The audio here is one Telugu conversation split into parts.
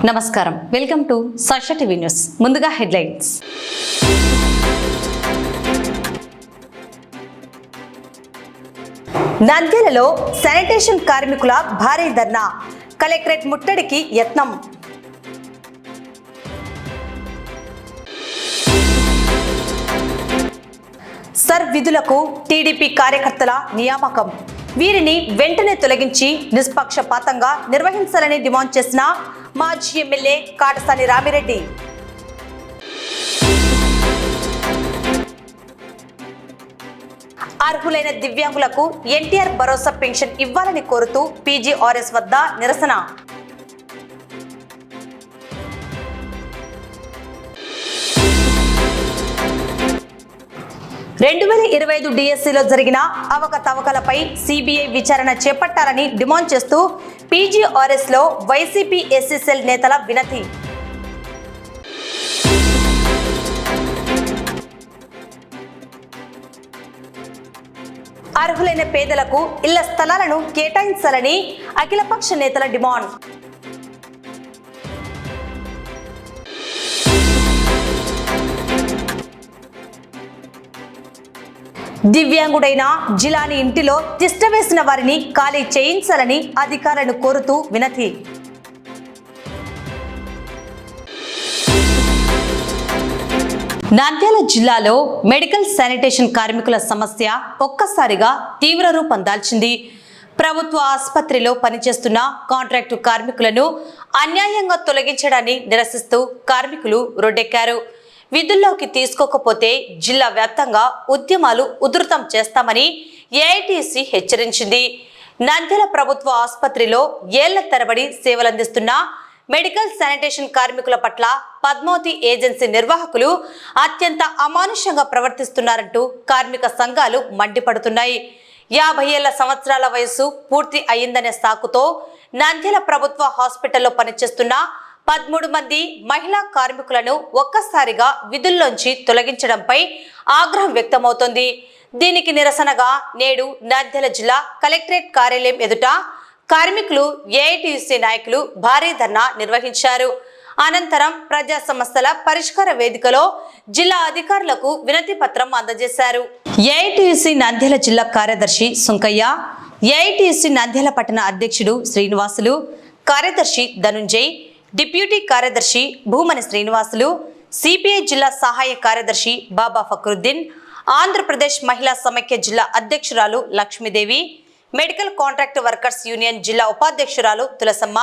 నమస్కారం, welcome to Sakshi TV news. ముందుగా హెడ్లైన్స్. నంద్యాలలో శానిటేషన్ కార్మికుల భారీ ధర్నా, కలెక్టరేట్ ముట్టడికి యత్నం. సర్ విధులకు టీడీపీ కార్యకర్తల నియామకం, వీరిని వెంటనే తొలగించి నిష్పక్షపాతంగా నిర్వహించాలని డిమాండ్ చేసిన మాజీ ఎమ్మెల్యే కాటసాని రామిరెడ్డి. అర్హులైన దివ్యాంగులకు ఎన్టీఆర్ భరోసా పెన్షన్ ఇవ్వాలని కోరుతూ పీజీఆర్ఎస్ వద్ద నిరసన. 2025 డిఎస్సిలో జరిగిన అవకతవకలపై సిబిఐ విచారణ చేపట్టాలని డిమాండ్ చేస్తూ పీజీఆర్ఎస్ లో వైసీపీ ఎస్సీ సెల్ నేతల వినతి. అర్హులైన పేదలకు ఇళ్ల స్థలాలను కేటాయించాలని అఖిలపక్ష నేతల డిమాండ్. దివ్యాంగుడైన జిలాని ఇంటిలో తిష్టవేసిన వారిని ఖాళీ చేయించాలని అధికారులను కోరుతూ వినతి. నంద్యాల జిల్లాలో మెడికల్ శానిటేషన్ కార్మికుల సమస్య ఒక్కసారిగా తీవ్ర రూపం దాల్చింది. ప్రభుత్వ ఆసుపత్రిలో పనిచేస్తున్న కాంట్రాక్టు కార్మికులను అన్యాయంగా తొలగించడాన్ని నిరసిస్తూ కార్మికులు రోడ్డెక్కారు. విధుల్లోకి తీసుకోకపోతే జిల్లా వ్యాప్తంగా ఉద్యమాలు ఉధృతం చేస్తామని ఏఐటీసీ హెచ్చరించింది. నంద్యాల ప్రభుత్వ ఆసుపత్రిలో ఏళ్ల తరబడి సేవలందిస్తున్న మెడికల్ శానిటేషన్ కార్మికుల పట్ల పద్మావతి ఏజెన్సీ నిర్వాహకులు అత్యంత అమానుషంగా ప్రవర్తిస్తున్నారంటూ కార్మిక సంఘాలు మండిపడుతున్నాయి. 50 సంవత్సరాల వయసు పూర్తి అయిందనే సాకుతో నంద్యాల ప్రభుత్వ హాస్పిటల్లో పనిచేస్తున్న 13 మంది మహిళా కార్మికులను ఒక్కసారిగా విధుల్లోంచి తొలగించడంపై ఆగ్రహం వ్యక్తమవుతోంది. దీనికి నిరసనగా నేడు నంద్యాల జిల్లా కలెక్టరేట్ కార్యాలయం ఎదుట కార్మికులు ఏఐటీయూసీ నాయకులు భారీ ధర్నా నిర్వహించారు. అనంతరం ప్రజా సమస్యల పరిష్కార వేదికలో జిల్లా అధికారులకు వినతి పత్రం అందజేశారు. ఏఐటీయూసీ నంద్యాల జిల్లా కార్యదర్శి సుంకయ్య, ఏఐటీయూసీ నంద్యాల పట్టణ అధ్యక్షుడు శ్రీనివాసులు, కార్యదర్శి ధనుంజయ్, డిప్యూటీ కార్యదర్శి భూమని శ్రీనివాసులు, సిపిఐ జిల్లా సహాయ కార్యదర్శి బాబా ఫక్రుద్దీన్, ఆంధ్రప్రదేశ్ మహిళా సమైక్య జిల్లా అధ్యక్షురాలు Lakshmidevi, medical contract workers union జిల్లా ఉపాధ్యక్షురాలు తులసమ్మ,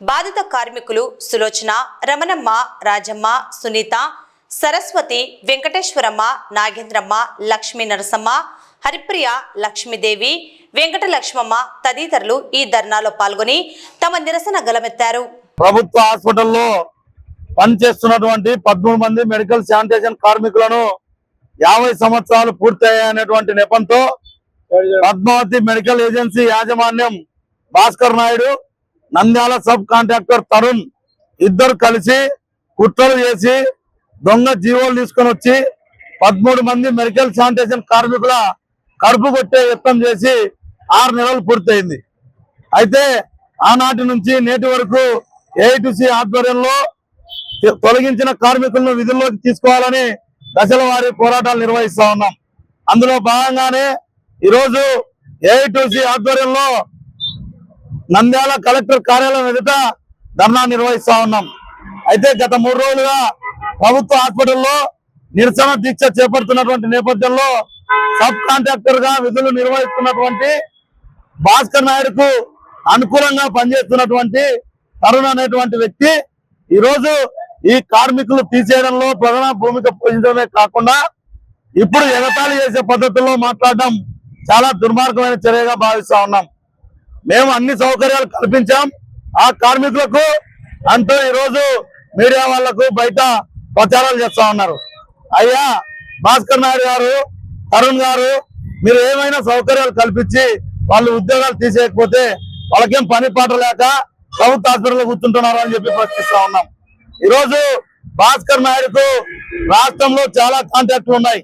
బాధిత కార్మికులు సులోచన, రమణమ్మ, రాజమ్మ, సునీత, సరస్వతి, వెంకటేశ్వరమ్మ, నాగేంద్రమ్మ, లక్ష్మీ నరసమ్మ, హరిప్రియ, లక్ష్మీదేవి, వెంకట లక్ష్మమ్మ తదితరులు ఈ ధర్నాలో పాల్గొని తమ నిరసన గలమెత్తారు. ప్రభుత్వ హాస్పిటల్లో పనిచేస్తున్నటువంటి 13 మంది మెడికల్ శానిటేషన్ కార్మికులను 50 సంవత్సరాలు పూర్తయ్యాయనేటువంటి నెపంతో పద్మావతి మెడికల్ ఏజెన్సీ యాజమాన్యం భాస్కర్ నాయుడు, నంద్యాల సబ్ కాంట్రాక్టర్ తరుణ్ ఇద్దరు కలిసి కుట్రలు చేసి దొంగ జీవోలు తీసుకొని వచ్చి 13 మంది మెడికల్ శానిటేషన్ కార్మికుల కడుపు కొట్టే యత్నం చేసి 6 నెలలు పూర్తయింది. అయితే ఆనాటి నుంచి నేటి వరకు ఏఐటీసీ ఆధ్వర్యంలో తొలగించిన కార్మికులను విధుల్లోకి తీసుకోవాలని దశల వారీ పోరాటాలు నిర్వహిస్తా ఉన్నాం. అందులో భాగంగానే ఈరోజు ఏఐటీసీ ఆధ్వర్యంలో నంద్యాల కలెక్టర్ కార్యాలయం ఎదుట ధర్నా నిర్వహిస్తా ఉన్నాం. అయితే గత 3 రోజులుగా ప్రభుత్వ హాస్పిటల్లో నిరసన దీక్ష చేపడుతున్నటువంటి నేపథ్యంలో సబ్ కాంట్రాక్టర్ గా విధులు నిర్వహిస్తున్నటువంటి భాస్కర్ నాయుడుకు అనుకూలంగా పనిచేస్తున్నటువంటి తరుణ్ అనేటువంటి వ్యక్తి ఈరోజు ఈ కార్మికులు తీసేయడంలో ప్రధాన భూమిక పోషించడమే కాకుండా ఇప్పుడు ఎగతాళి చేసే పద్ధతుల్లో మాట్లాడడం చాలా దుర్మార్గమైన చర్యగా భావిస్తా ఉన్నాం. మేము అన్ని సౌకర్యాలు కల్పించాం ఆ కార్మికులకు అంటూ ఈరోజు మీడియా వాళ్లకు బయట ప్రచారాలు చేస్తా ఉన్నారు. అయ్యా భాస్కర్ నాయుడు గారు, తరుణ్ గారు, మీరు ఏమైనా సౌకర్యాలు కల్పించి వాళ్ళు ఉద్యోగాలు తీసేయకపోతే వాళ్ళకేం పని పాట లేక ప్రభుత్వ హాస్పిటల్లో కూర్చుంటున్నారు అని చెప్పి ప్రశ్నిస్తా ఉన్నాం. ఈరోజు భాస్కర్ నాయుడుకు రాష్ట్రంలో చాలా కాంట్రాక్టులు ఉన్నాయి.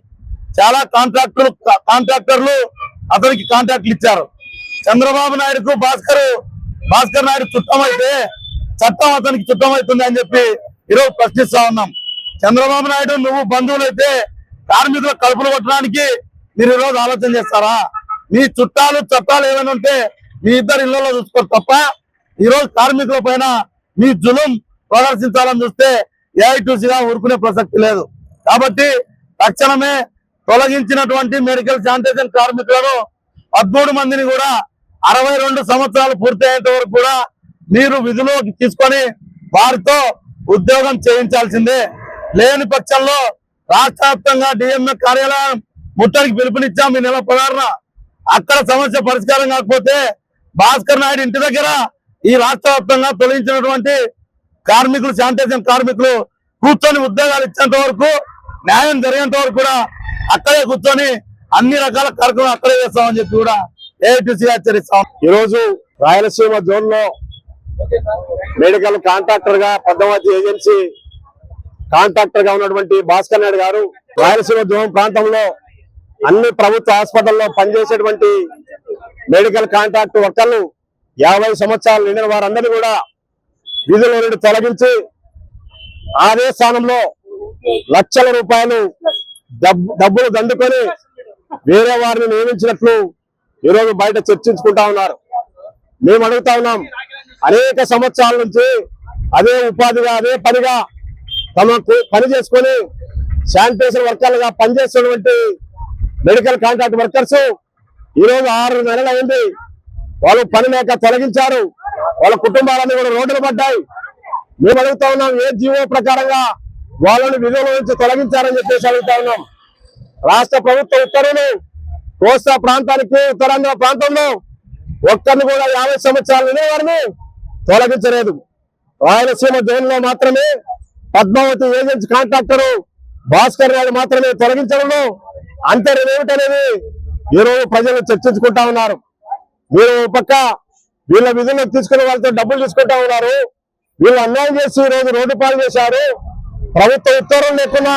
చాలా కాంట్రాక్టర్లు అతనికి కాంట్రాక్టులు ఇచ్చారు. చంద్రబాబు నాయుడుకు భాస్కర్ నాయుడు చుట్టమైతే చట్టం అతనికి చుట్టమవుతుంది అని చెప్పి ఈరోజు ప్రశ్నిస్తా ఉన్నాం. చంద్రబాబు నాయుడు నువ్వు బంధువులైతే కార్మికుల కలుపులు కొట్టడానికి మీరు ఈరోజు ఆలోచన చేస్తారా? మీ చుట్టాలు చట్టాలు ఏమైనా ఉంటే మీ ఇద్దరు ఇళ్లలో చూసుకోరు తప్ప ఈరోజు కార్మికుల పైన మీ జులుం ప్రదర్శించాలని చూస్తే ఏఐటీసీగా ఊరుకునే ప్రసక్తి లేదు. కాబట్టి తక్షణమే తొలగించినటువంటి మెడికల్ శానిటేషన్ కార్మికులను 13 మందిని కూడా 62 సంవత్సరాలు పూర్తయ్యేంత వరకు కూడా మీరు విధులోకి తీసుకొని వారితో ఉద్యోగం చేయించాల్సిందే. లేని పక్షంలో రాష్ట్ర వ్యాప్తంగా డిఎంఏ కార్యాలయం ముట్టడికి పిలుపునిచ్చాం ఈ నెల 16న. అక్కడ సమస్య పరిష్కారం కాకపోతే భాస్కర్ నాయుడు ఇంటి దగ్గర ఈ రాష్ట్ర వ్యాప్తంగా తొలగించినటువంటి కార్మికులు శానిటేషన్ కార్మికులు కూర్చొని ఉద్యోగాలు ఇచ్చేంత వరకు న్యాయం జరిగేంత వరకు కూడా అక్కడే కూర్చొని అన్ని రకాల కార్యక్రమాలు అక్కడే చేస్తామని చెప్పి కూడా ఏఐటీసీ హెచ్చరిస్తాం. ఈరోజు రాయలసీమ జోన్ లో మెడికల్ కాంట్రాక్టర్ గా పద్మావతి ఏజెన్సీ కాంట్రాక్టర్ గా ఉన్నటువంటి భాస్కర్ నాయుడు గారు రాయలసీమ జోన్ ప్రాంతంలో అన్ని ప్రభుత్వ హాస్పిటల్లో పనిచేసేటువంటి మెడికల్ కాంట్రాక్ట్ వర్కర్లు 50 సంవత్సరాలు నిండిన వారందరినీ కూడా విధుల నుండి తొలగించి అదే స్థానంలో లక్షల రూపాయలు డబ్బులు దండుకొని వేరే వారిని నియమించినట్లు ఈరోజు బయట చర్చించుకుంటా ఉన్నారు. మేము అడుగుతా ఉన్నాం, అనేక సంవత్సరాల నుంచి అదే ఉపాధిగా అదే పనిగా తమకు పని చేసుకొని శానిటేషన్ వర్కర్లుగా పనిచేస్తున్నటువంటి మెడికల్ కాంట్రాక్ట్ వర్కర్స్ ఈరోజు 6 నెలలు అయింది. వాళ్ళు పని లేక తొలగించారు. వాళ్ళ కుటుంబాలన్నీ కూడా రోడ్డులు పడ్డాయి. మేము అడుగుతా ఉన్నాం, ఏ జీవో ప్రకారంగా వాళ్ళని విధుల నుంచి తొలగించారని చెప్పేసి అడుగుతా ఉన్నాం. రాష్ట్ర ప్రభుత్వ ఉత్తర్వులు కోస్తా ప్రాంతానికి ఉత్తరాంధ్ర ప్రాంతంలో ఒక్కరిని కూడా 50 సంవత్సరాలు నిండిన వారిని తొలగించలేదు. రాయలసీమ జోన్ లో మాత్రమే పద్మావతి ఏజెన్సీ కాంట్రాక్టర్ భాస్కర్ నాయుడు మాత్రమే తొలగించడంలో అంతరం ఏమిటనేది ఈరోజు ప్రజలు చర్చించుకుంటా ఉన్నారు. వీళ్ళు పక్క వీళ్ళ విధుల్లో తీసుకునే వాళ్ళతో డబ్బులు తీసుకుంటా ఉన్నారు. వీళ్ళు అన్యాయం చేసి ఈ రోజు రోడ్డు పాలు చేశారు. ప్రభుత్వ ఉత్తర్వులు లేకుండా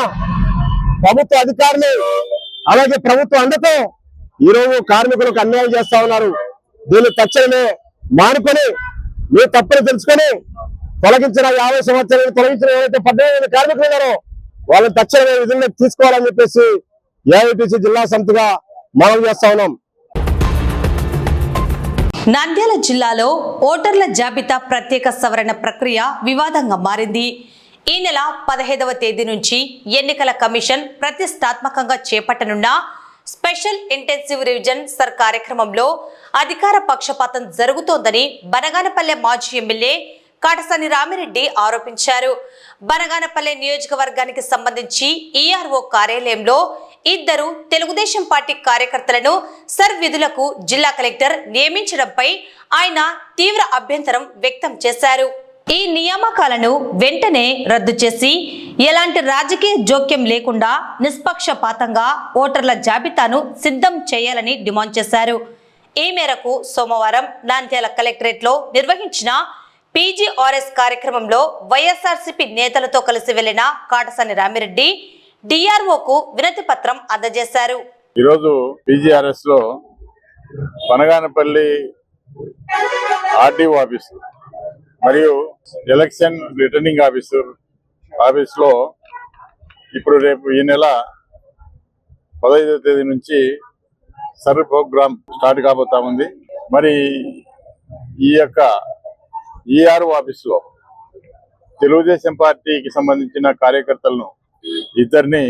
ప్రభుత్వ అధికారులు అలాగే ప్రభుత్వ అండతో ఈ రోజు కార్మికులకు అన్యాయం చేస్తా ఉన్నారు. దీన్ని తక్షణమే మానుకొని మీరు తప్పని తెలుసుకొని తొలగించిన 50 సంవత్సరాలు తొలగించిన ఏవైతే 18 కార్మికులు ఉన్నారో వాళ్ళని తక్షణమే విధుల్లో తీసుకోవాలని చెప్పేసి ఏఐటీసీ జిల్లా సమితిగా మనం చేస్తా ఉన్నాం. నంద్యాల జిల్లాలో ఓటర్ల జాబితా ప్రత్యేక సవరణ ప్రక్రియ వివాదంగా మారింది. ఈ నెల 15వ తేదీ నుంచి ఎన్నికల కమిషన్ ప్రతిష్టాత్మకంగా చేపట్టనున్న స్పెషల్ ఇంటెన్సివ్ రివిజన్ సర్ కార్యక్రమంలో అధికార పక్షపాతం జరుగుతోందని బనగానపల్లె మాజీ ఎమ్మెల్యే కాటసాని రామిరెడ్డి ఆరోపించారు. బనగానపల్లె నియోజకవర్గానికి సంబంధించి ఈఆర్ఓ కార్యాలయంలో 2 తెలుగుదేశం పార్టీ కార్యకర్తలను సర్ విధులకు జిల్లా కలెక్టర్ నియమించడంపై ఆయన తీవ్ర అభ్యంతరం వ్యక్తం చేశారు. ఈ నియామకాలను వెంటనే రద్దు చేసి ఎలాంటి రాజకీయ జోక్యం లేకుండా నిష్పక్షపాతంగా ఓటర్ల జాబితాను సిద్ధం చేయాలని డిమాండ్ చేశారు. ఈ మేరకు సోమవారం నంద్యాల కలెక్టరేట్లో నిర్వహించిన పీజీఆర్ఎస్ కార్యక్రమంలో వైఎస్ఆర్సీపీ నేతలతో కలిసి వెళ్లిన కాటసాని రామిరెడ్డి డిఆర్ఓకు వినతి పత్రం అందజేశారు. ఈరోజు పీజీఆర్ఎస్ లో బనగానపల్లి ఆర్డీఓ ఆఫీస్ మరియు ఎలక్షన్ రిటర్నింగ్ ఆఫీస్ లో ఇప్పుడు రేపు ఈ నెల 15వ తేదీ నుంచి సర్ ప్రోగ్రామ్ స్టార్ట్ కాబోతా ఉంది. మరి ఈ యొక్క ఈఆర్ఓ ఆఫీస్ లో తెలుగుదేశం పార్టీకి సంబంధించిన కార్యకర్తలను 2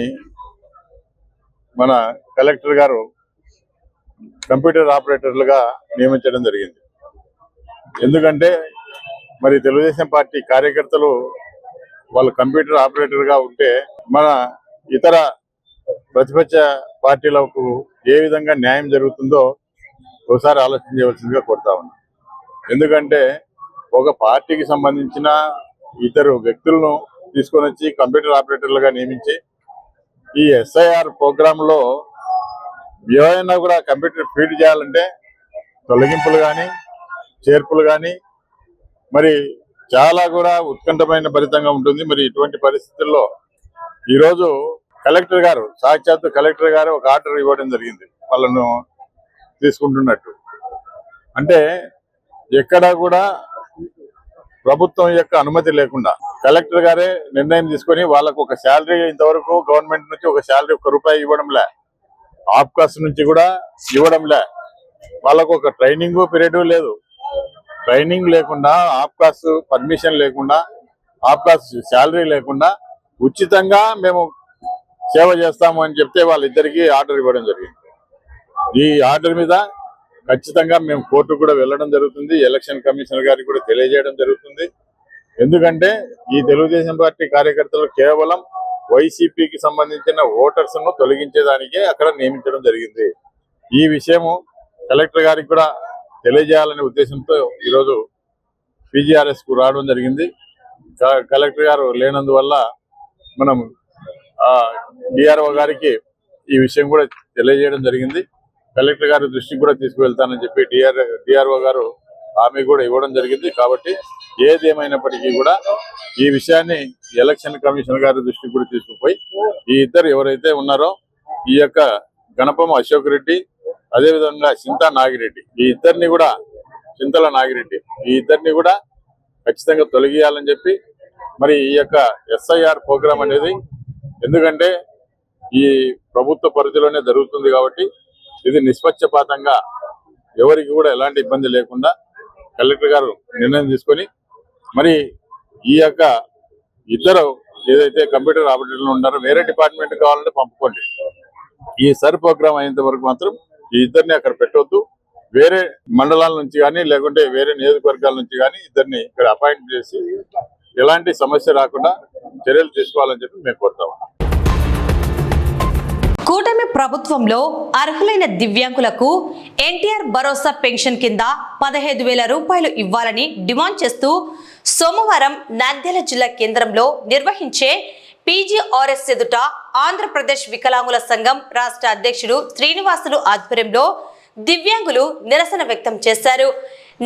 మన కలెక్టర్ గారు కంప్యూటర్ ఆపరేటర్లుగా నియమించడం జరిగింది. ఎందుకంటే మరి తెలుగుదేశం పార్టీ కార్యకర్తలు వాళ్ళు కంప్యూటర్ ఆపరేటర్గా ఉంటే మన ఇతర ప్రతిపక్ష పార్టీలకు ఏ విధంగా న్యాయం జరుగుతుందో ఒకసారి ఆలోచన చేయవలసిందిగా కోరుతా ఉన్నాం. ఎందుకంటే ఒక పార్టీకి సంబంధించిన 2 వ్యక్తులను తీసుకొని వచ్చి కంప్యూటర్ ఆపరేటర్లుగా నియమించి ఈ ఎస్ఐఆర్ ప్రోగ్రామ్ లో ఏమైనా కూడా కంప్యూటర్ ఫీడ్ చేయాలంటే తొలగింపులు కానీ చేర్పులు కానీ మరి చాలా కూడా ఉత్కంఠమైన భరితంగా ఉంటుంది. మరి ఇటువంటి పరిస్థితుల్లో ఈరోజు కలెక్టర్ గారు సాక్షాత్తు కలెక్టర్ గారు ఒక ఆర్డర్ ఇవ్వడం జరిగింది వాళ్ళను తీసుకుంటున్నట్టు. అంటే ఎక్కడా కూడా ప్రభుత్వం యొక్క అనుమతి లేకుండా కలెక్టర్ గారే నిర్ణయం తీసుకొని వాళ్ళకు ఒక శాలరీ ఇంతవరకు గవర్నమెంట్ నుంచి ఒక శాలరీ ₹1 ఇవ్వడంలే, ఆప్కాస్ నుంచి కూడా ఇవ్వడంలే. వాళ్ళకు ఒక ట్రైనింగ్ పీరియడ్ లేదు. ట్రైనింగ్ లేకుండా, ఆప్కాస్ పర్మిషన్ లేకుండా, ఆప్కాస్ శాలరీ లేకుండా ఉచితంగా మేము సేవ చేస్తాము అని చెప్తే వాళ్ళిద్దరికి ఆర్డర్ ఇవ్వడం జరిగింది. ఈ ఆర్డర్ మీద ఖచ్చితంగా మేము కోర్టుకు కూడా వెళ్ళడం జరుగుతుంది. ఎలక్షన్ కమిషనర్ గారికి కూడా తెలియజేయడం జరుగుతుంది. ఎందుకంటే ఈ తెలుగుదేశం పార్టీ కార్యకర్తలు కేవలం వైసీపీకి సంబంధించిన ఓటర్స్ ను తొలగించేదానికే అక్కడ నియమించడం జరిగింది. ఈ విషయము కలెక్టర్ గారికి కూడా తెలియజేయాలనే ఉద్దేశంతో ఈరోజు PGRS కు రావడం జరిగింది. కలెక్టర్ గారు లేనందువల్ల మనం DRO గారికి ఈ విషయం కూడా తెలియజేయడం జరిగింది. కలెక్టర్ గారి దృష్టికి కూడా తీసుకువెళ్తానని చెప్పి DRO గారు హామీ కూడా ఇవ్వడం జరిగింది. కాబట్టి ఏది ఏమైనప్పటికీ కూడా ఈ విషయాన్ని ఎలక్షన్ కమిషన్ గారి దృష్టికి కూడా తీసుకుపోయి ఈ ఇద్దరు ఎవరైతే ఉన్నారో ఈ యొక్క గణపం అశోక్ రెడ్డి, అదేవిధంగా చింతా నాగిరెడ్డి, ఈ ఇద్దరిని కూడా చింతల నాగిరెడ్డి, ఈ ఇద్దరిని కూడా ఖచ్చితంగా తొలగియాలని చెప్పి మరి ఈ యొక్క SIR ప్రోగ్రామ్ అనేది ఎందుకంటే ఈ ప్రభుత్వ పరిధిలోనే జరుగుతుంది కాబట్టి ఇది నిష్పక్షపాతంగా ఎవరికి కూడా ఎలాంటి ఇబ్బంది లేకుండా కలెక్టర్ గారు నిర్ణయం తీసుకొని మరి ఈ యొక్క ఇద్దరు ఏదైతే కంప్యూటర్ ఆపరేటర్లు ఉన్నారో వేరే డిపార్ట్మెంట్ కావాలంటే పంపుకోండి. ఈ సర్ ప్రోగ్రామ్ అయ్యేంత వరకు మాత్రం ఈ ఇద్దరిని అక్కడ పెట్టవద్దు. వేరే మండలాల నుంచి కానీ లేకుంటే వేరే నియోజకవర్గాల నుంచి కానీ ఇద్దరిని ఇక్కడ అపాయింట్ చేసి ఎలాంటి సమస్య రాకుండా చర్యలు తీసుకోవాలని చెప్పి మేము కోరుతాము. కూటమి ప్రభుత్వంలో అర్హులైన దివ్యాంగులకు ఎన్టీఆర్ భరోసా పెన్షన్ కింద 15,000 రూపాయలు ఇవ్వాలని డిమాండ్ చేస్తూ సోమవారం నంద్యాల జిల్లా కేంద్రంలో నిర్వహించే PGRS ఎదుట ఆంధ్రప్రదేశ్ వికలాంగుల సంఘం రాష్ట్ర అధ్యక్షుడు శ్రీనివాసులు ఆధ్వర్యంలో దివ్యాంగులు నిరసన వ్యక్తం చేశారు.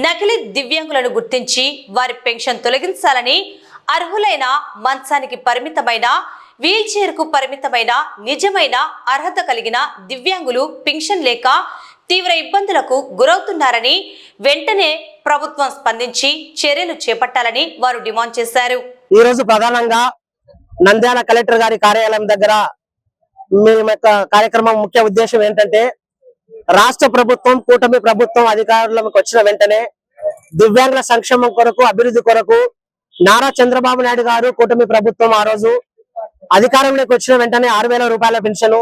నకిలీ దివ్యాంగులను గుర్తించి వారి పెన్షన్ తొలగించాలని, అర్హులైన మంచానికి పరిమితమైన, వీల్ చైర్ కు పరిమితమైన నిజమైన అర్హత కలిగిన దివ్యాంగులు పెన్షన్ లేక తీవ్ర ఇబ్బందులకు గురవుతున్నారని, వెంటనే ప్రభుత్వం స్పందించి చర్యలు చేపట్టాలని వారు డిమాండ్ చేశారు. ఈ రోజు ప్రధానంగా నంద్యాల కలెక్టర్ గారి కార్యాలయం దగ్గర మేము కార్యక్రమం ముఖ్య ఉద్దేశం ఏంటంటే, రాష్ట్ర ప్రభుత్వం కూటమి ప్రభుత్వం అధికారంలోకి వచ్చిన వెంటనే దివ్యాంగుల సంక్షేమం కొరకు, అభివృద్ధి కొరకు నారా చంద్రబాబు నాయుడు గారు కూటమి ప్రభుత్వం ఆ రోజు అధికారంలోకి వచ్చిన వెంటనే 6,000 రూపాయల పెన్షన్,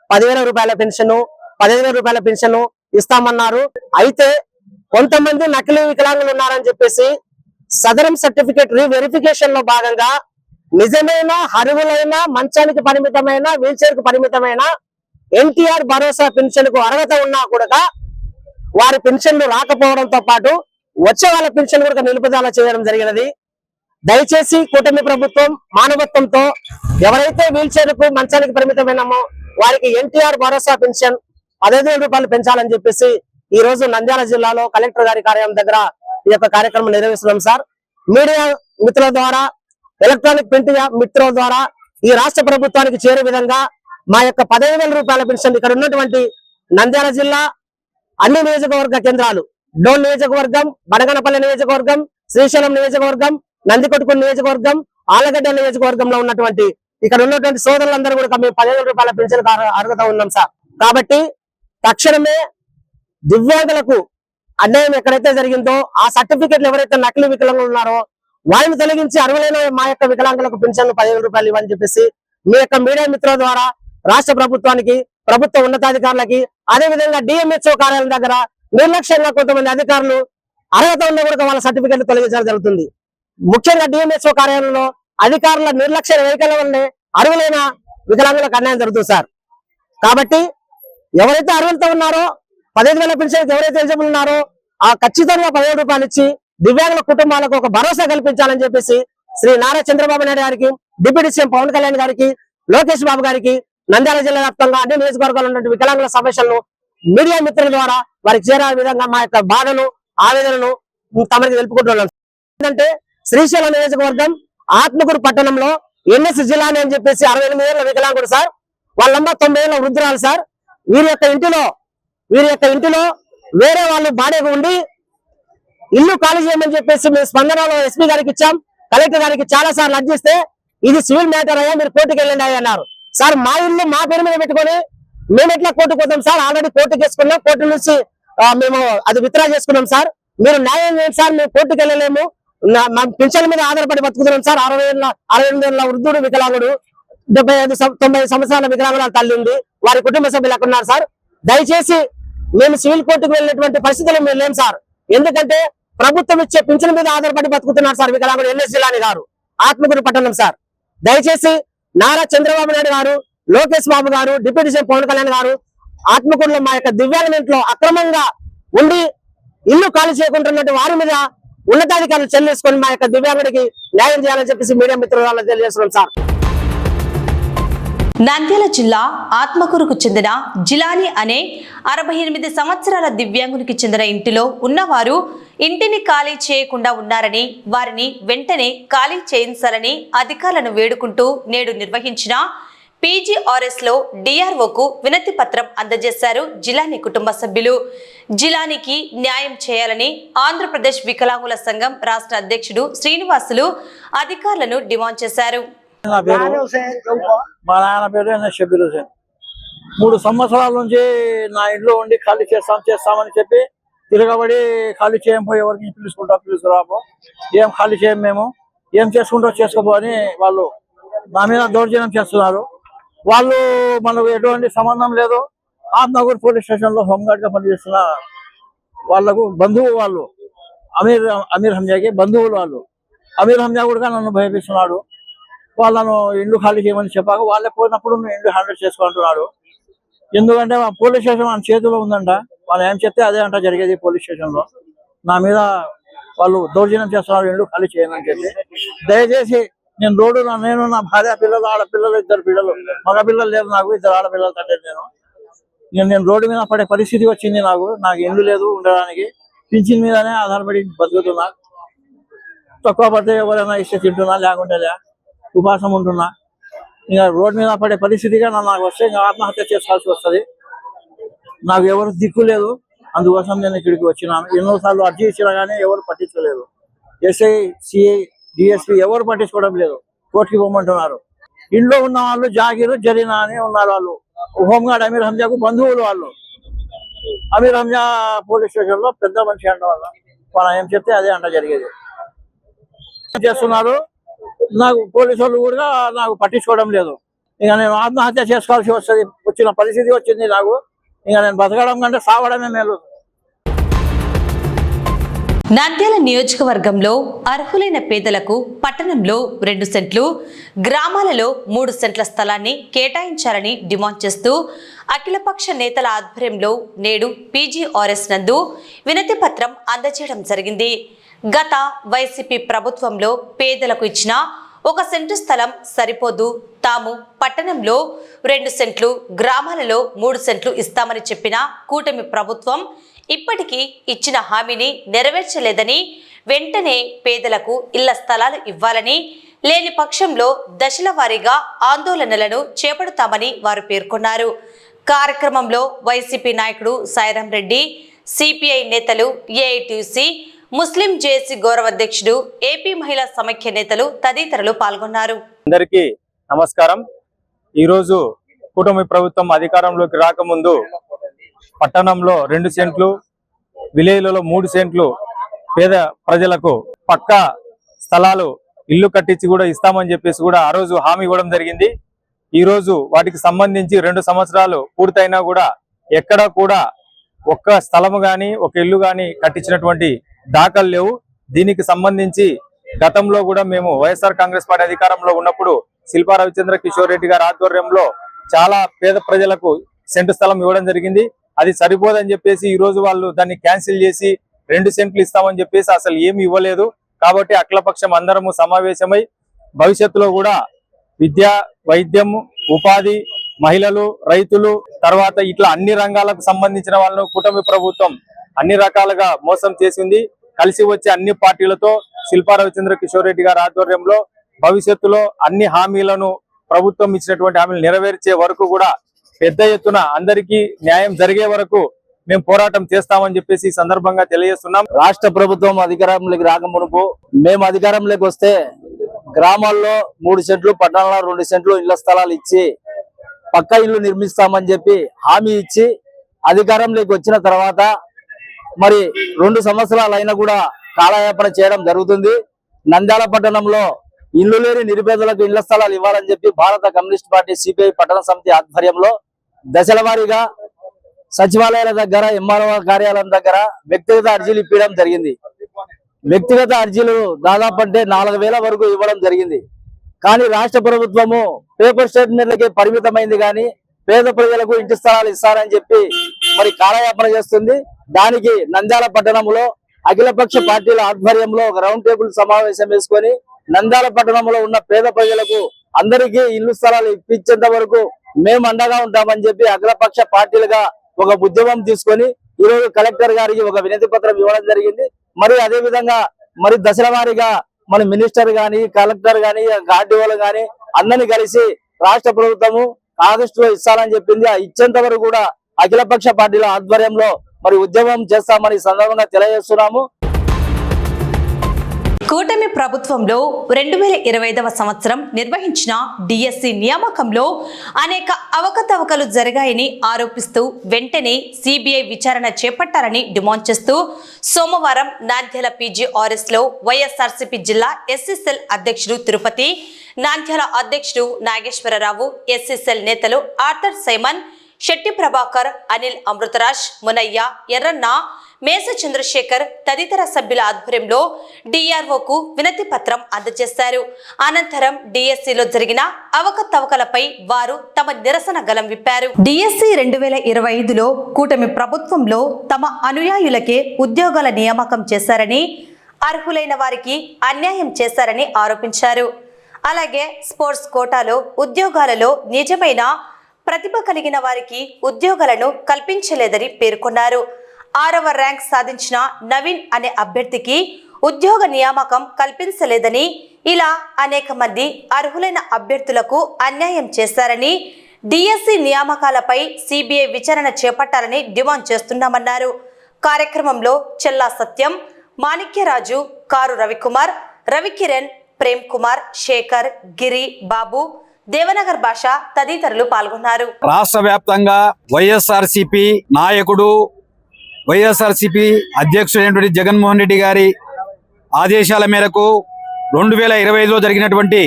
10,000 రూపాయల పెన్షన్, 15,000 రూపాయల పెన్షన్ ఇస్తామన్నారు. అయితే కొంతమంది నకిలీ వికలాంగులు ఉన్నారని చెప్పేసి సదరం సర్టిఫికేట్ రీవెరిఫికేషన్ లో భాగంగా నిజమైన అర్హులైన, మంచానికి పరిమితమైన, వీల్ చైర్ కు పరిమితమైన ఎన్టీఆర్ భరోసా పెన్షన్ కు అర్హత ఉన్నా కూడా వారి పెన్షన్లు రాకపోవడంతో పాటు వచ్చే వాళ్ళ పెన్షన్ కూడా నిలుపుదల చేయడం జరిగినది. దయచేసి కూటమి ప్రభుత్వం మానవత్వంతో ఎవరైతే వీల్ చైర్ కు, మంచానికి పరిమితమైనమో వారికి ఎన్టీఆర్ భరోసా పెన్షన్ 15,000 రూపాయలు పెంచాలని చెప్పేసి ఈ రోజు నంద్యాల జిల్లాలో కలెక్టర్ గారి కార్యాలయం దగ్గర ఈ యొక్క కార్యక్రమం నిర్వహిస్తున్నాం సార్. మీడియా మిత్రుల ద్వారా, ఎలక్ట్రానిక్ ప్రింట్ మిత్రుల ద్వారా ఈ రాష్ట్ర ప్రభుత్వానికి చేరే విధంగా మా యొక్క 15,000 రూపాయల పెన్షన్ ఇక్కడ ఉన్నటువంటి నంద్యాల జిల్లా అన్ని నియోజకవర్గ కేంద్రాలు, డోన్ నియోజకవర్గం, బడగనపల్లి నియోజకవర్గం, శ్రీశైలం నియోజకవర్గం, నందికొట్కూరు నియోజకవర్గం, ఆలగడ్డ నియోజకవర్గంలో ఉన్నటువంటి ఇక్కడ ఉన్నటువంటి సోదరులందరూ కూడా మేము 15,000 రూపాయల పెన్షన్ అర్హత ఉన్నాం సార్. కాబట్టి తక్షణమే దివ్యాంగులకు అన్యాయం ఎక్కడైతే జరిగిందో ఆ సర్టిఫికెట్లు ఎవరైతే నకిలీ వికలాంగులు ఉన్నారో వారిని తొలగించి అర్హులైన మా యొక్క వికలాంగులకు పెన్షన్ 15,000 రూపాయలు ఇవ్వని చెప్పేసి మీ యొక్క మీడియా మిత్రుల ద్వారా రాష్ట్ర ప్రభుత్వానికి, ప్రభుత్వ ఉన్నతాధికారులకి, అదే విధంగా DMHO కార్యాలయం దగ్గర నిర్లక్ష్యంగా కొంతమంది అధికారులు అర్హత ఉన్న కూడా వాళ్ళ సర్టిఫికెట్లు తొలగించడం జరుగుతుంది. ముఖ్యంగా DMHO కార్యాలయంలో అధికారుల నిర్లక్ష్య వైఖరి వల్లనే అర్హులైన వికలాంగులకు అన్యాయం జరుగుతుంది సార్. కాబట్టి ఎవరైతే అర్హులతో ఉన్నారో 15,000 పెన్షన్ ఎవరైతే ఎలిజిబుల్ ఉన్నారో ఆ ఖచ్చితంగా 15,000 రూపాయలు ఇచ్చి దివ్యాంగుల కుటుంబాలకు ఒక భరోసా కల్పించాలని చెప్పేసి శ్రీ నారా చంద్రబాబు నాయుడు గారికి, డిప్యూటీ సీఎం పవన్ కళ్యాణ్ గారికి, లోకేష్ బాబు గారికి, నంద్యాల జిల్లా వ్యాప్తంగా అన్ని నియోజకవర్గాల్లో ఉన్న వికలాంగుల సమస్యలను మీడియా మిత్రుల ద్వారా వారికి చేరే విధంగా మా యొక్క బాధను, ఆవేదనను తమరికి తెలుపుకుంటున్నాం. ఏంటంటే శ్రీశైలం నియోజకవర్గం ఆత్మకూరు పట్టణంలో NS జిల్లాని అని చెప్పేసి 68 ఏళ్ల వికలాంగుడు సార్, వాళ్ళమ్మ 90 ఏళ్ల వృద్ధురాలు సార్. వీరి యొక్క ఇంటిలో వేరే వాళ్ళు బాడీగా ఉండి ఇల్లు ఖాళీ చేయమని చెప్పేసి మేము స్పందనలో ఎస్పీ గారికి ఇచ్చాం, కలెక్టర్ గారికి చాలా సార్లు అర్జిస్తే ఇది సివిల్ మ్యాటర్ అయ్యా, మీరు కోర్టుకు వెళ్ళండి అన్నారు. సార్ మా ఇల్లు మా పేరు మీద పెట్టుకొని మేము ఎట్లా కోర్టుకు పోతాం సార్? ఆల్రెడీ కోర్టుకు వేసుకున్నాం, కోర్టు నుంచి మేము అది విత్డ్రా చేసుకున్నాం సార్. మీరు న్యాయం చేయండి సార్, మేము కోర్టుకు వెళ్ళలేము, మా పింఛన్ల మీద ఆధారపడి బతుకుతున్నాం సార్. 68 ఏళ్ళ వృద్ధుడు, వికలాంగుడు, 75-90 సంవత్సరాల వికలాంగుల తల్లి ఉంది, వారి కుటుంబ సభ్యులు అక్కడ ఉన్నారు సార్. దయచేసి మేము సివిల్ కోర్టుకు వెళ్ళినటువంటి పరిస్థితులు మేము లేం సార్. ఎందుకంటే ప్రభుత్వం ఇచ్చే పింఛన్ మీద ఆధారపడి బతుకుతున్నారు సార్ వికలాంగుడు. ఎన్ఎస్ జిల్లాని గారు, ఆత్మకూరు పట్టణం సార్. దయచేసి నారా చంద్రబాబు నాయుడు గారు, లోకేష్ బాబు గారు, డిప్యూటీ సీఎం పవన్ కళ్యాణ్ గారు ఆత్మకూరులో మా యొక్క దివ్యాంగుల ఇంట్లో అక్రమంగా ఉండి ఇల్లు ఖాళీ చేయకుంటున్నట్టు వారి మీద ఉన్నతాధికారులు చెల్లించుకొని మా యొక్క దివ్యాంగుడికి న్యాయం చేయాలని చెప్పేసి మీడియా మిత్రులు తెలియజేస్తున్నాం సార్. నంద్యాల జిల్లా ఆత్మకూరుకు చెందిన జిలాని అనే 68 సంవత్సరాల దివ్యాంగునికి చెందిన ఇంటిలో ఉన్నవారు ఇంటిని ఖాళీ చేయకుండా ఉన్నారని, వారిని వెంటనే ఖాళీ చేయించాలని అధికారులను వేడుకుంటూ నేడు నిర్వహించిన PGRS లో DROకు వినతి పత్రం అందజేశారు జిలాని కుటుంబ సభ్యులు. జిలానికి న్యాయం చేయాలని ఆంధ్రప్రదేశ్ వికలాంగుల సంఘం రాష్ట్ర అధ్యక్షుడు శ్రీనివాసులు అధికారులను డిమాండ్ చేశారు. మా నాన్న పేరు షబీర్ హుసేన్. 3 సంవత్సరాల నుంచి నా ఇంట్లో ఉండి ఖాళీ చేస్తామని చెప్పి తిరగబడి ఖాళీ చేయకపోయి ఎవరికి పిలుచుకురాపో, ఏం ఖాళీ చేయం, మేము ఏం చేసుకుంటో చేసుకోపో అని వాళ్ళు నా మీద దౌర్జన్యం చేస్తున్నారు. వాళ్ళు మనకు ఎటువంటి సంబంధం లేదు. ఆత్మకూరు పోలీస్ స్టేషన్ లో హోంగార్డ్ గా పనిచేస్తున్న వాళ్లకు బంధువు వాళ్ళు, అమీర్ హంజాకి బంధువులు వాళ్ళు. అమీర్ హంజా కూడా నన్ను భయపిస్తున్నాడు. వాళ్ళను ఇల్లు ఖాళీ చేయమని చెప్పాక వాళ్ళే పోయినప్పుడు ఇల్లు హ్యాండిల్ చేసుకుంటున్నాడు. ఎందుకంటే మా పోలీస్ స్టేషన్ మన చేతిలో ఉందంట, వాళ్ళు ఏం చెప్తే అదే అంట జరిగేది పోలీస్ స్టేషన్ లో. నా మీద వాళ్ళు దౌర్జన్యం చేస్తున్నారు, ఇల్లు ఖాళీ చేయమని చెప్పి. దయచేసి నేను నా భార్య, పిల్లలు, ఆడపిల్లలు, 2 పిల్లలు, మగ పిల్లలు లేరు నాకు, 2 ఆడపిల్లలు తండ్రి. నేను రోడ్డు మీద పడే పరిస్థితి వచ్చింది. నాకు ఇల్లు లేదు ఉండడానికి, పింఛన్ మీదనే ఆధారపడి బతుకుతున్నా. తక్కువ పడితే ఎవరైనా ఇస్తే తింటున్నా, లేకుంటే ఉపాసం ఉంటున్నా. ఇంకా రోడ్డు మీద పడే పరిస్థితిగా నాకు వస్తే ఇంకా ఆత్మహత్య చేసుకోవాల్సి వస్తుంది. నాకు ఎవరు దిక్కు లేదు, అందుకోసం నేను ఇక్కడికి వచ్చినాను. ఎన్నోసార్లు అర్జీ ఇచ్చినా కానీ ఎవరు పట్టించుకోలేదు. ఎస్ఐ, సిఐ, డిఎస్పీ ఎవరు పట్టించుకోవడం లేదు. కోర్టుకి పోమంటున్నారు. ఇంట్లో ఉన్న వాళ్ళు జాగీరు జరీనా అని ఉన్నారు. వాళ్ళు హోంగార్డ్ అమీర్ హంజాకు బంధువులు. వాళ్ళు అమీర్ హంజా పోలీస్ స్టేషన్ లో పెద్ద మనిషి అంట. వాళ్ళు ఏం చెప్తే అదే అంట జరిగేది చేస్తున్నారు. నాకు పోలీసు వాళ్ళు కూడా నాకు పట్టించుకోవడం లేదు. ఇక నేను ఆత్మహత్య చేసుకోవాల్సి వచ్చిన పరిస్థితి వచ్చింది నాకు. ఇక నేను బతకడం కంటే సావడమే మేలు. నంద్యాల నియోజకవర్గంలో అర్హులైన పేదలకు పట్టణంలో 2 సెంట్లు, గ్రామాలలో 3 సెంట్ల స్థలాన్ని కేటాయించాలని డిమాండ్ చేస్తూ అఖిలపక్ష నేతల ఆధ్వర్యంలో నేడు PGRS నందు వినతి పత్రం అందజేయడం జరిగింది. గత వైసీపీ ప్రభుత్వంలో పేదలకు ఇచ్చిన 1 సెంటు స్థలం సరిపోదు, తాము పట్టణంలో 2 సెంట్లు, గ్రామాలలో 3 సెంట్లు ఇస్తామని చెప్పిన కూటమి ప్రభుత్వం ఇప్పటికీ ఇచ్చిన హామీని నెరవేర్చలేదని, వెంటనే పేదలకు ఇళ్ల స్థలాలు ఇవ్వాలని, లేని పక్షంలో దశల వారీగా ఆందోళనలను చేపడతామని వారు పేర్కొన్నారు. కార్యక్రమంలో వైసీపీ నాయకుడు సాయిరాం రెడ్డి, సిపిఐ నేతలు, ఏఐటీసీ, ముస్లిం జేఏసీ గౌరవ అధ్యక్షుడు, ఏపీ మహిళా సమైక్య నేతలు తదితరులు పాల్గొన్నారు. అందరికీ నమస్కారం. ఈరోజు కూటమి ప్రభుత్వం అధికారంలోకి రాకముందు పట్టణంలో 2 సెంట్లు, విలేజ్లలో 3 సెంట్లు పేద ప్రజలకు పక్కా స్థలాలు ఇల్లు కట్టించి కూడా ఇస్తామని చెప్పేసి కూడా ఆ రోజు హామీ ఇవ్వడం జరిగింది. ఈ రోజు వాటికి సంబంధించి 2 సంవత్సరాలు పూర్తయినా కూడా ఎక్కడా కూడా ఒక్క స్థలము గాని, ఒక ఇల్లు గాని కట్టించినటువంటి దాఖలు లేవు. దీనికి సంబంధించి గతంలో కూడా మేము వైఎస్ఆర్ కాంగ్రెస్ పార్టీ అధికారంలో ఉన్నప్పుడు శిల్పా రవిచంద్ర కిషోర్ రెడ్డి గారి ఆధ్వర్యంలో చాలా పేద ప్రజలకు సెంటు స్థలం ఇవ్వడం జరిగింది. అది సరిపోదని చెప్పేసి ఈ రోజు వాళ్ళు దాన్ని క్యాన్సిల్ చేసి 2 సెంట్లు ఇస్తామని చెప్పేసి అసలు ఏమి ఇవ్వలేదు. కాబట్టి అఖిలపక్షం అందరము సమావేశమై భవిష్యత్తులో కూడా విద్య, వైద్యం, ఉపాధి, మహిళలు, రైతులు, తర్వాత ఇట్లా అన్ని రంగాలకు సంబంధించిన వాళ్ళను కూటమి ప్రభుత్వం అన్ని రకాలుగా మోసం చేసింది. కలిసి వచ్చే అన్ని పార్టీలతో శిల్పా రవిచంద్ర కిషోర్ రెడ్డి గారి ఆధ్వర్యంలో భవిష్యత్తులో అన్ని హామీలను ప్రభుత్వం ఇచ్చినటువంటి హామీలు నెరవేర్చే వరకు కూడా పెద్ద ఎత్తున అందరికీ న్యాయం జరిగే వరకు మేము పోరాటం చేస్తామని చెప్పేసి ఈ సందర్భంగా తెలియజేస్తున్నాం. రాష్ట్ర ప్రభుత్వం అధికారంలోకి రాకమునుపు మేము అధికారంలోకి వస్తే గ్రామాల్లో 3 సెంట్లు, పట్టణాల్లో 2 సెంట్లు ఇళ్ల స్థలాలు ఇచ్చి పక్కా ఇల్లు నిర్మిస్తామని చెప్పి హామీ ఇచ్చి అధికారంలోకి వచ్చిన తర్వాత మరి 2 సంవత్సరాలు అయినా కూడా కాలయాపన చేయడం జరుగుతుంది. నంద్యాల పట్టణంలో ఇల్లు లేని నిరుపేదలకు ఇళ్ల స్థలాలు ఇవ్వాలని చెప్పి భారత కమ్యూనిస్ట్ పార్టీ సిపిఐ పట్టణ సమితి ఆధ్వర్యంలో దశల వారీగా సచివాలయాల దగ్గర, ఎంఆర్ఓ కార్యాలయం దగ్గర వ్యక్తిగత అర్జీలు ఇప్పించడం జరిగింది. వ్యక్తిగత అర్జీలు దాదాపు అంటే 4,000 వరకు ఇవ్వడం జరిగింది. కానీ రాష్ట్ర ప్రభుత్వము పేపర్ స్టేట్మెంట్లకే పరిమితమైంది, కానీ పేద ప్రజలకు ఇంటి స్థలాలు ఇస్తారని చెప్పి మరి కాలయాపన చేస్తుంది. దానికి నంద్యాల పట్టణంలో అఖిలపక్ష పార్టీల ఆధ్వర్యంలో ఒక రౌండ్ టేబుల్ సమావేశం వేసుకొని నంద్యాల పట్టణంలో ఉన్న పేద ప్రజలకు అందరికీ ఇల్లు స్థలాలు ఇప్పించేంత వరకు మేము అండగా ఉంటామని చెప్పి అఖిలపక్ష పార్టీలుగా ఒక ఉద్యమం తీసుకొని ఈ రోజు కలెక్టర్ గారికి ఒక వినతి పత్రం ఇవ్వడం జరిగింది. మరి అదే విధంగా మరి దశల వారీగా మన మినిస్టర్ గాని, కలెక్టర్ గాని, ఆర్డీఓలు గాని అందరినీ కలిసి రాష్ట్ర ప్రభుత్వము ఆగస్టులో ఇస్తానని చెప్పింది. ఆ ఇచ్చేంత వరకు కూడా అఖిలపక్ష పార్టీల ఆధ్వర్యంలో మరి ఉద్యమం చేస్తామని సందర్భంగా తెలియజేస్తున్నాము. కూటమి ప్రభుత్వంలో 2025వ సంవత్సరం నిర్వహించిన డిఎస్సి నియామకంలో అనేక అవకతవకలు జరిగాయని ఆరోపిస్తూ వెంటనే సిబిఐ విచారణ చేపట్టాలని డిమాండ్ చేస్తూ సోమవారం నాంద్యాల PGRSలో వైఎస్ఆర్సీపీ జిల్లా ఎస్సీసెల్ అధ్యక్షుడు తిరుపతి, నాంద్యాల అధ్యక్షుడు నాగేశ్వరరావు, ఎస్సీసెల్ నేతలు ఆర్థర్ సైమన్, శెట్టి ప్రభాకర్, అనిల్ అమృతరాజ్, మునయ్య, ఎర్రన్న, మేస చంద్రశేఖర్ తదితర సభ్యుల ఆధ్వర్యంలో డిఆర్ఓకు వినతి పత్రం అందజేశారు. అనంతరం డిఎస్సిలో జరిగిన అవకతవకలపై వారు తమ నిరసన గలం విప్పారు. డిఎస్సి 2025లో కూటమి ప్రభుత్వంలో తమ అనుయాయులకే ఉద్యోగాల నియామకం చేశారని, అర్హులైన వారికి అన్యాయం చేశారని ఆరోపించారు. అలాగే స్పోర్ట్స్ కోటాలో ఉద్యోగాలలో నిజమైన ప్రతిభ కలిగిన వారికి ఉద్యోగాలను కల్పించలేదని పేర్కొన్నారు. 6వ ర్యాంక్ సాధించిన నవీన్ అనే అభ్యర్థికి ఉద్యోగ నియామకం కల్పించలేదని, ఇలా అనేక మంది అర్హులైన అభ్యర్థులకు అన్యాయం చేశారని, డిఎస్సి నియామకాలపై సిబిఐ విచారణ చేపట్టాలని డిమాండ్ చేస్తున్నామన్నారు. కార్యక్రమంలో చెల్లా సత్యం, మాణిక్యరాజు, కారు రవికుమార్, రవికిరణ్, ప్రేమ్ కుమార్, శేఖర్, గిరి, బాబు, దేవనగర్ భాష తదితరులు పాల్గొన్నారు. రాష్ట్ర వ్యాప్తంగా వైఎస్ఆర్సీపీ నాయకుడు, వైఎస్ఆర్సీపీ అధ్యక్షుడైనటువంటి జగన్మోహన్ రెడ్డి గారి ఆదేశాల మేరకు 2025లో జరిగినటువంటి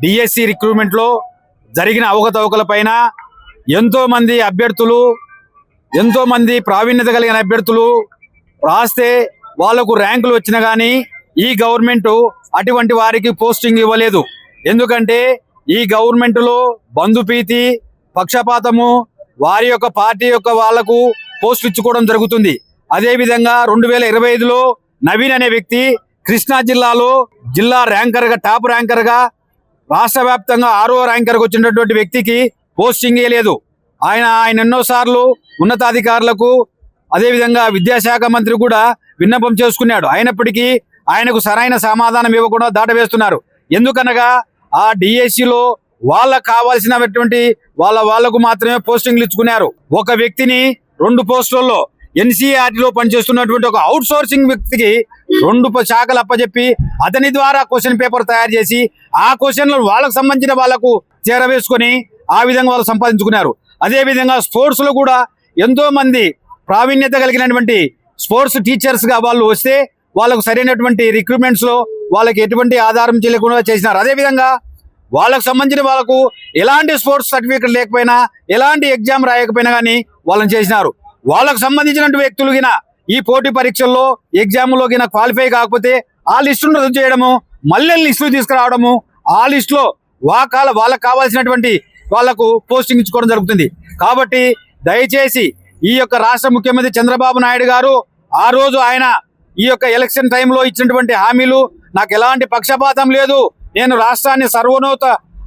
డిఎస్సి రిక్రూట్మెంట్లో జరిగిన అవకతవకలపైన ఎంతోమంది అభ్యర్థులు, ఎంతోమంది ప్రావీణ్యత కలిగిన అభ్యర్థులు రాస్తే వాళ్లకు ర్యాంకులు వచ్చినా కానీ ఈ గవర్నమెంట్ అటువంటి వారికి పోస్టింగ్ ఇవ్వలేదు. ఎందుకంటే ఈ గవర్నమెంట్లో బంధుప్రీతి, పక్షపాతము, వారి యొక్క పార్టీ యొక్క వాళ్లకు పోస్టులు ఇచ్చుకోవడం జరుగుతుంది. అదేవిధంగా 2025లో నవీన్ అనే వ్యక్తి కృష్ణా జిల్లాలో జిల్లా ర్యాంకర్గా, టాప్ ర్యాంకర్గా, రాష్ట్ర వ్యాప్తంగా 6వ ర్యాంకర్గా వచ్చినటువంటి వ్యక్తికి పోస్టింగ్ ఇవ్వలేదు. ఆయన ఎన్నోసార్లు ఉన్నతాధికారులకు, అదేవిధంగా విద్యాశాఖ మంత్రి కూడా విన్నపం చేసుకున్నాడు. అయినప్పటికీ ఆయనకు సరైన సమాధానం ఇవ్వకుండా దాటవేస్తున్నారు. ఎందుకనగా ఆ డిఎస్సిలో వాళ్ళకు కావాల్సినటువంటి వాళ్లకు మాత్రమే పోస్టింగ్లు ఇచ్చుకున్నారు. ఒక వ్యక్తిని 2 పోస్టుల్లో ఎన్సీఆర్టీలో పనిచేస్తున్నటువంటి ఒక అవుట్ సోర్సింగ్ వ్యక్తికి 2 శాఖలు అప్పచెప్పి అతని ద్వారా క్వశ్చన్ పేపర్ తయారు చేసి ఆ క్వశ్చన్లు వాళ్ళకు సంబంధించిన వాళ్లకు చేరవేసుకొని ఆ విధంగా వాళ్ళు సంపాదించుకున్నారు. అదేవిధంగా స్పోర్ట్స్ లో కూడా ఎంతో మంది ప్రావీణ్యత కలిగినటువంటి స్పోర్ట్స్ టీచర్స్ గా వాళ్ళు వస్తే వాళ్ళకు సరైనటువంటి రిక్రూట్మెంట్స్ లో వాళ్ళకి ఎటువంటి ఆధారం చేయకుండా చేసినారు. అదేవిధంగా వాళ్ళకు సంబంధించిన వాళ్ళకు ఎలాంటి స్పోర్ట్స్ సర్టిఫికేట్ లేకపోయినా, ఎలాంటి ఎగ్జామ్ రాయకపోయినా కానీ వాళ్ళని చేసినారు. వాళ్ళకు సంబంధించిన వ్యక్తులు గిన ఈ పోటీ పరీక్షల్లో ఎగ్జామ్లో గిన క్వాలిఫై కాకపోతే ఆ లిస్టును రద్దు చేయడము, మళ్ళీ లిస్టు తీసుకురావడము, ఆ లిస్టులో వాళ్ళకు కావాల్సినటువంటి వాళ్లకు పోస్టింగ్ ఇచ్చుకోవడం జరుగుతుంది. కాబట్టి దయచేసి ఈ యొక్క రాష్ట్ర ముఖ్యమంత్రి చంద్రబాబు నాయుడు గారు ఆ రోజు ఆయన ఈ యొక్క ఎలక్షన్ టైంలో ఇచ్చినటువంటి హామీలు, నాకు ఎలాంటి పక్షపాతం లేదు, నేను రాష్ట్రాన్ని సర్వోన్నత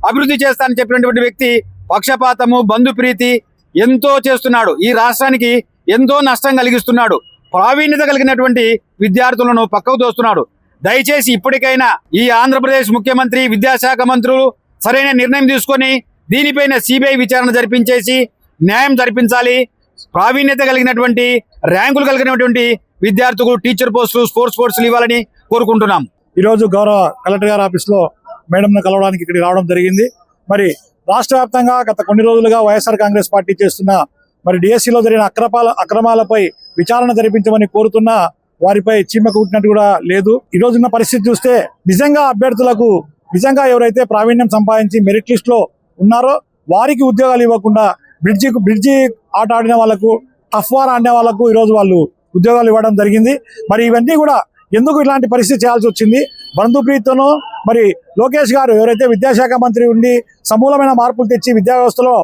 అభివృద్ధి చేస్తానని చెప్పినటువంటి వ్యక్తి పక్షపాతము, బంధుప్రీతి ఎంతో చేస్తున్నాడు. ఈ రాష్ట్రానికి ఎంతో నష్టం కలిగిస్తున్నాడు. ప్రావీణ్యత కలిగినటువంటి విద్యార్థులను పక్కకు తోస్తున్నాడు. దయచేసి ఇప్పటికైనా ఈ ఆంధ్రప్రదేశ్ ముఖ్యమంత్రి, విద్యాశాఖ మంత్రులు సరైన నిర్ణయం తీసుకొని దీనిపైన సిబిఐ విచారణ జరిపించేసి న్యాయం జరిపించాలి. ప్రావీణ్యత కలిగినటువంటి ర్యాంకులు కలిగినటువంటి విద్యార్థులకు టీచర్ పోస్టులు, స్పోర్ట్స్ కోర్సులు ఇవ్వాలని కోరుకుంటున్నాం. ఈరోజు గౌరవ కలెక్టర్ గారి ఆఫీస్లో మేడంను కలవడానికి ఇక్కడికి రావడం జరిగింది. మరి రాష్ట్ర వ్యాప్తంగా గత కొన్ని రోజులుగా వైఎస్ఆర్ కాంగ్రెస్ పార్టీ చేస్తున్న మరి డిఎస్సిలో జరిగిన అక్రమాలపై విచారణ జరిపించమని కోరుతున్న వారిపై చీమ కుట్టినట్టు కూడా లేదు. ఈ రోజున్న పరిస్థితి చూస్తే నిజంగా అభ్యర్థులకు నిజంగా ఎవరైతే ప్రావీణ్యం సంపాదించి మెరిట్ లిస్ట్ లో ఉన్నారో వారికి ఉద్యోగాలు ఇవ్వకుండా బ్రిడ్జి ఆట ఆడిన వాళ్ళకు, టఫ్ వార్ ఆడిన వాళ్ళకు ఈరోజు వాళ్ళు ఉద్యోగాలు ఇవ్వడం జరిగింది. మరి ఇవన్నీ కూడా ఎందుకు ఇలాంటి పరిస్థితి చేయాల్సి వచ్చింది? బంధుప్రీతితోనూ మరి లోకేష్ గారు ఎవరైతే విద్యాశాఖ మంత్రి ఉండి సమూలమైన మార్పులు తెచ్చి విద్యా వ్యవస్థలో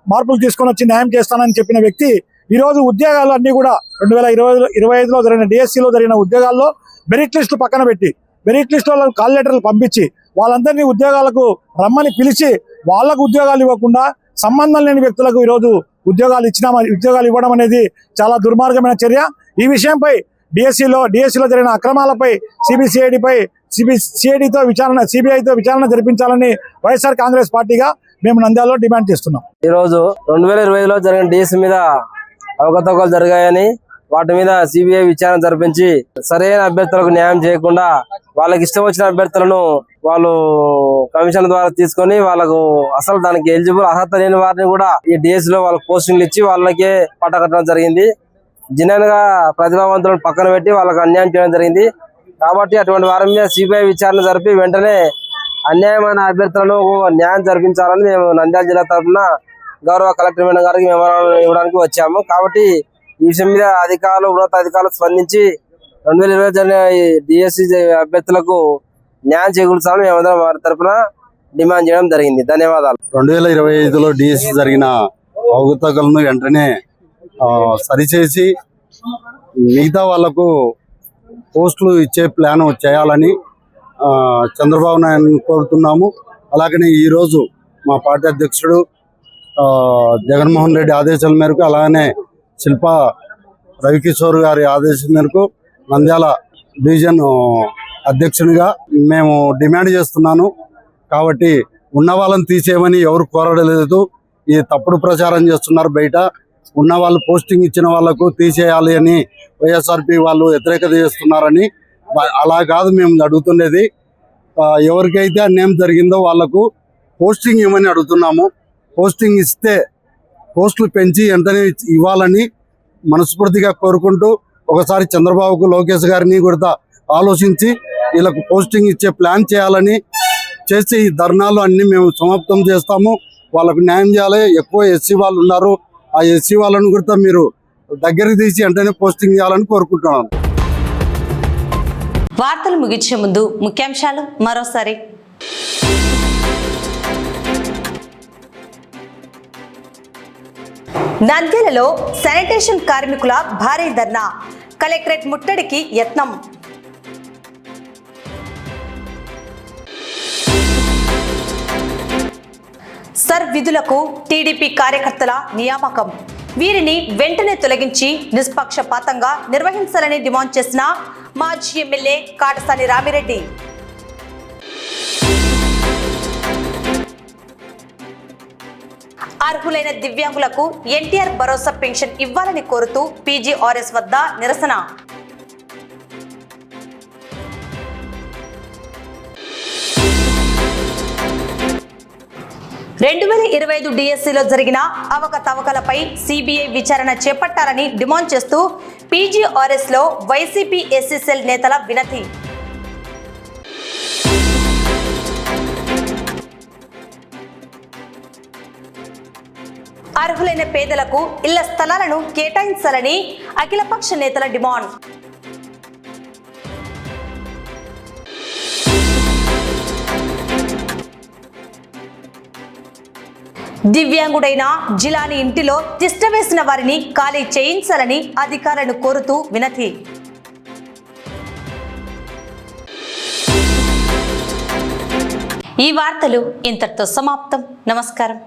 మార్పులు తీసుకొని వచ్చి న్యాయం చేస్తానని చెప్పిన వ్యక్తి ఈ రోజు ఉద్యోగాలు అన్ని కూడా 2025లో జరిగిన డిఎస్సిలో జరిగిన ఉద్యోగాల్లో మెరిట్ లిస్టు పక్కన పెట్టి మెరిట్ లిస్టులో కాల్ లెటర్లు పంపించి వాళ్ళందరినీ ఉద్యోగాలకు రమ్మని పిలిచి వాళ్లకు ఉద్యోగాలు ఇవ్వకుండా సంబంధం లేని వ్యక్తులకు ఈరోజు ఉద్యోగాలు ఇవ్వడం అనేది చాలా దుర్మార్గమైన చర్య. ఈ విషయంపై డిఎస్సిలో జరిగిన అక్రమాలపై సిబిఐతో విచారణ జరిపించాలని వైఎస్ఆర్ కాంగ్రెస్ పార్టీగా మేము నంద్యాలలో డిమాండ్ చేస్తున్నాం. ఈ రోజు 2020లో జరిగిన డిఎస్సి మీద అవకతవకలు జరిగాయని వాటి మీద సిబిఐ విచారణ జరిపించి సరైన అభ్యర్థులకు న్యాయం చేయకుండా వాళ్ళకి ఇష్టం వచ్చిన అభ్యర్థులను వాళ్ళు కమిషన్ ద్వారా తీసుకొని వాళ్ళకు అసలు దానికి ఎలిజిబుల్ అర్హత లేని వారిని కూడా ఈ డిఎస్సి లో వాళ్ళకి పోస్టింగ్లు ఇచ్చి వాళ్ళకే పట్ట కట్టడం జరిగింది. జనరల్ గా ప్రతిభావంతులను పక్కన పెట్టి వాళ్ళకి అన్యాయం చేయడం జరిగింది. కాబట్టి అటువంటి వారి మీద సిబిఐ విచారణ జరిపి వెంటనే అన్యాయమైన అభ్యర్థులను న్యాయం జరిపించాలని మేము నంద్యాల జిల్లా తరఫున గౌరవ కలెక్టర్ మేడం గారికి మెమోరాండం ఇవ్వడానికి వచ్చాము. కాబట్టి ఈ విషయం మీద ఉన్నతాధికారులు స్పందించి 2020 జరిగిన డిఎస్సి అభ్యర్థులకు న్యాయం చేకూర్చాలని మేమందరం వారి తరఫున డిమాండ్ చేయడం జరిగింది. ధన్యవాదాలు. 2025లో డిఎస్సి జరిగిన అవకతవకలను వెంటనే సరిచేసి మిగతా వాళ్లకు పోస్టులు ఇచ్చే ప్లాన్ చేయాలని చంద్రబాబు నాయుడు కోరుతున్నాము. అలాగనే ఈరోజు మా పార్టీ అధ్యక్షుడు జగన్మోహన్ రెడ్డి ఆదేశాల మేరకు, అలాగనే శిల్పా రవికిషోర్ గారి ఆదేశం మేరకు నంద్యాల డివిజన్ అధ్యక్షునిగా మేము డిమాండ్ చేస్తున్నాను. కాబట్టి ఉన్న వాళ్ళని తీసేయమని ఎవరు కోరడలేదు. ఈ తప్పుడు ప్రచారం చేస్తున్నారు. బయట ఉన్న వాళ్ళు పోస్టింగ్ ఇచ్చిన వాళ్లకు తీసేయాలి అని వైఎస్ఆర్పి వాళ్ళు వ్యతిరేకత చేస్తున్నారని. అలా కాదు మేము అడుగుతుండేది, ఎవరికైతే అన్యాయం జరిగిందో వాళ్లకు పోస్టింగ్ ఇవ్వమని అడుగుతున్నాము. పోస్టింగ్ ఇస్తే పోస్టులు పెంచి వెంటనే ఇవ్వాలని మనస్ఫూర్తిగా కోరుకుంటూ ఒకసారి చంద్రబాబుకు, లోకేష్ గారిని కూడా ఆలోచించి వీళ్ళకు పోస్టింగ్ ఇచ్చే ప్లాన్ చేయాలని చేసి ఈ ధర్నాలు అన్ని మేము సమాప్తం చేస్తాము. వాళ్ళకు న్యాయం చేయాలి. ఎక్కువ ఎస్సీ వాళ్ళు ఉన్నారు. ఆ ఎస్సీ వాళ్ళను కూడా మీరు దగ్గరికి తీసి వెంటనే పోస్టింగ్ చేయాలని కోరుకుంటున్నాను. వార్తలు ముగించే ముందు ముఖ్యాంశాలు మరోసారి. నంద్యాలలో శానిటేషన్ కార్మికుల భారీ ధర్నా, కలెక్టరేట్ ముట్టడికి యత్నం. సర్ విధులకు టీడీపీ కార్యకర్తల నియామకం, వీరిని వెంటనే తొలగించి నిష్పక్షపాతంగా నిర్వహించాలని డిమాండ్ చేసిన మాజీ ఎమ్మెల్యే కాటసాని రామిరెడ్డి. అర్హులైన దివ్యాంగులకు ఎన్టీఆర్ భరోసా పెన్షన్ ఇవ్వాలని కోరుతూ పీజీఆర్ఎస్ వద్ద నిరసన. డిఎస్సిలో జరిగిన అవకతవకలపై సిబిఐ విచారణ చేపట్టాలని డిమాండ్ చేస్తూ పీజీఆర్ఎస్ లో వైసీపీ ఎస్సీ సెల్ నేతల వినతి. అర్హులైన పేదలకు ఇళ్ల స్థలాలను కేటాయించాలని అఖిలపక్ష నేతల డిమాండ్. దివ్యాంగుడైన జిలాని ఇంటిలో తిష్టవేసిన వారిని ఖాళీ చేయించాలని అధికారులను కోరుతూ వినతి. ఈ వార్తలు ఇంతటితో సమాప్తం. నమస్కారం.